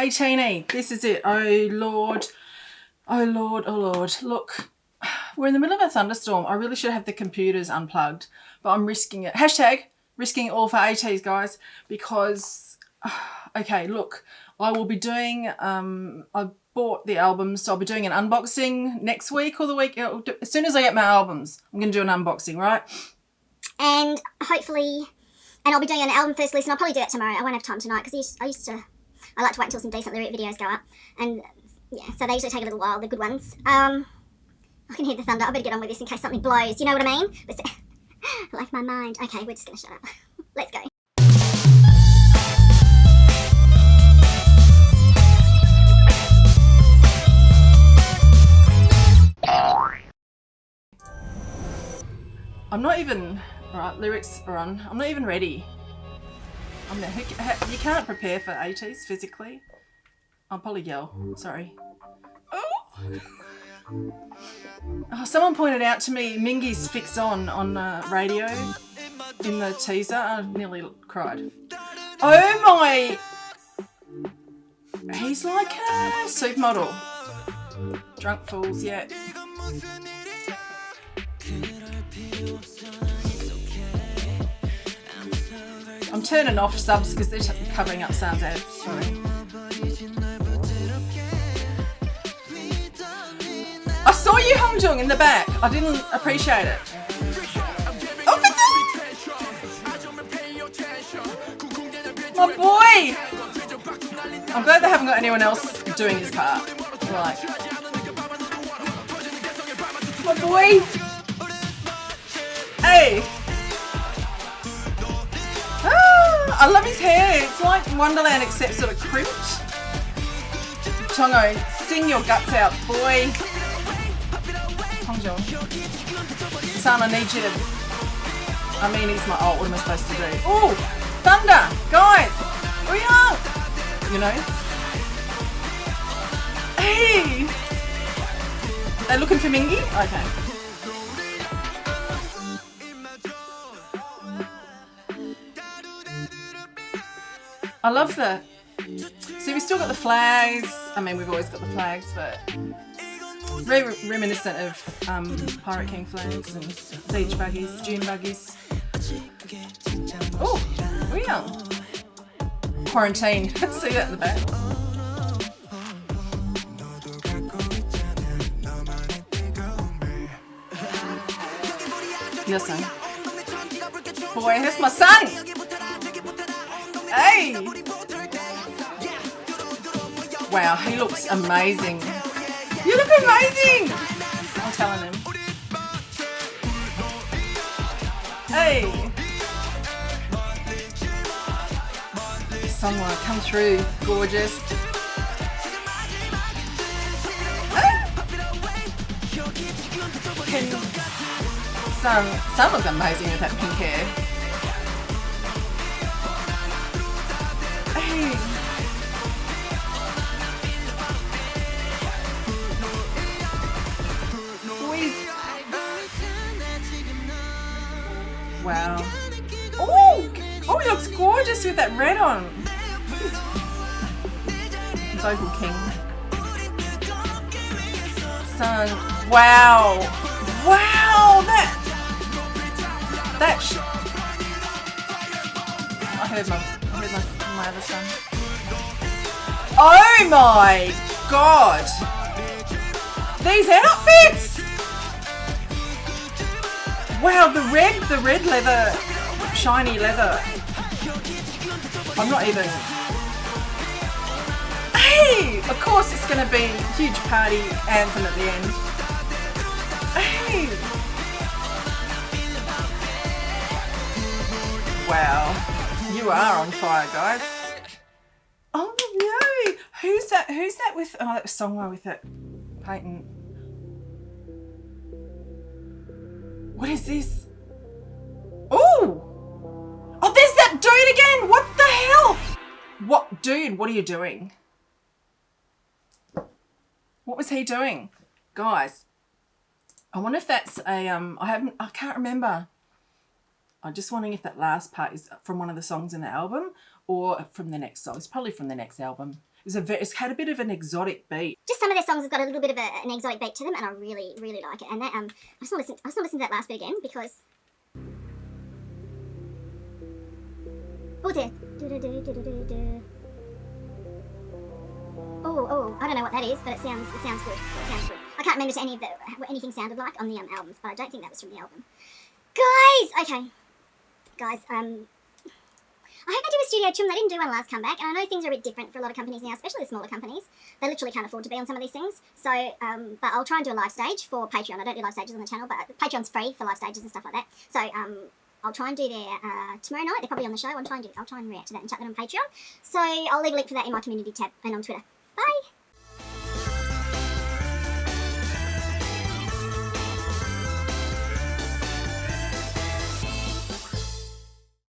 18E, this is it. Oh Lord, oh Lord, oh Lord. Look, we're in the middle of a thunderstorm. I really should have the computers unplugged, but I'm risking it. Hashtag risking it all for ATEEZ, guys, because, okay, look, I will be doing, I bought the albums, so I'll be doing an unboxing next week or the week. As soon as I get my albums, I'm going to do an unboxing, right? And hopefully, and I'll be doing an album first listen. I'll probably do it tomorrow. I won't have time tonight because I like to wait until some decent lyric videos go up. And yeah, so they usually take a little while, the good ones. I can hear the thunder. I better get on with this in case something blows. You know what I mean? Like my mind. Okay, we're just going to shut up. Let's go. I'm not even, right, lyrics are on. I'm not even ready. You can't prepare for ATEEZ physically. I'll probably yell. Sorry. Oh, someone pointed out to me Mingy's Fix On radio in the teaser. I nearly cried. Oh my! He's like a supermodel. Drunk Fools, yeah. I'm turning off subs because they're covering up sounds ads. Sorry. I saw you, Hongjung, in the back. I didn't appreciate it. Oh, my boy! I'm glad they haven't got anyone else doing his part. Right. My boy! Hey! I love his hair. It's like Wonderland except sort of crimped. Tongo, sing your guts out, boy. Hongjong. Son, I need you to... I mean, he's my... Oh, what am I supposed to do? Oh, thunder! Guys! We are... You know? Hey! They're looking for Mingy? Okay. I love the... See, we've still got the flags. I mean, we've always got the flags, but... Very reminiscent of Pirate King flags and beach buggies, dune buggies. Oh, we are. Quarantine. See that in the back? Your son. Boy, that's my son! Hey! Wow, he looks amazing. You look amazing! I'm telling him. Hey! Someone come through, gorgeous. Hey! Son looks amazing with that pink hair. Hey! Wow. Oh, he looks gorgeous with that red on. Vocal King. Son, wow. Wow, I heard my other son. Oh my God. These outfits. Wow, the red leather, shiny leather. I'm not even... Hey! Of course it's going to be a huge party anthem at the end. Hey! Wow. You are on fire, guys. Oh, no! Who's that with... Oh, that was Songwa with that patent. What is this? Oh! Oh, there's that dude again! What the hell? What, dude, what are you doing? What was he doing? Guys, I wonder if that's a, I can't remember. I'm just wondering if that last part is from one of the songs in the album or from the next song. It's probably from the next album. It's had a bit of an exotic beat. Just some of their songs have got a little bit of an exotic beat to them, and I really, really like it. And that, I just want to listen to that last bit again because. Oh, there. Oh, I don't know what that is, but it sounds good. I can't remember what anything sounded like on the albums, but I don't think that was from the album. Guys, I hope they do a studio tour. They didn't do one last comeback, and I know things are a bit different for a lot of companies now, especially the smaller companies. They literally can't afford to be on some of these things. So, but I'll try and do a live stage for Patreon. I don't do live stages on the channel, but Patreon's free for live stages and stuff like that. So, I'll try and do their tomorrow night. They're probably on the show. I'll try and react to that and chat that on Patreon. So I'll leave a link for that in my community tab and on Twitter. Bye.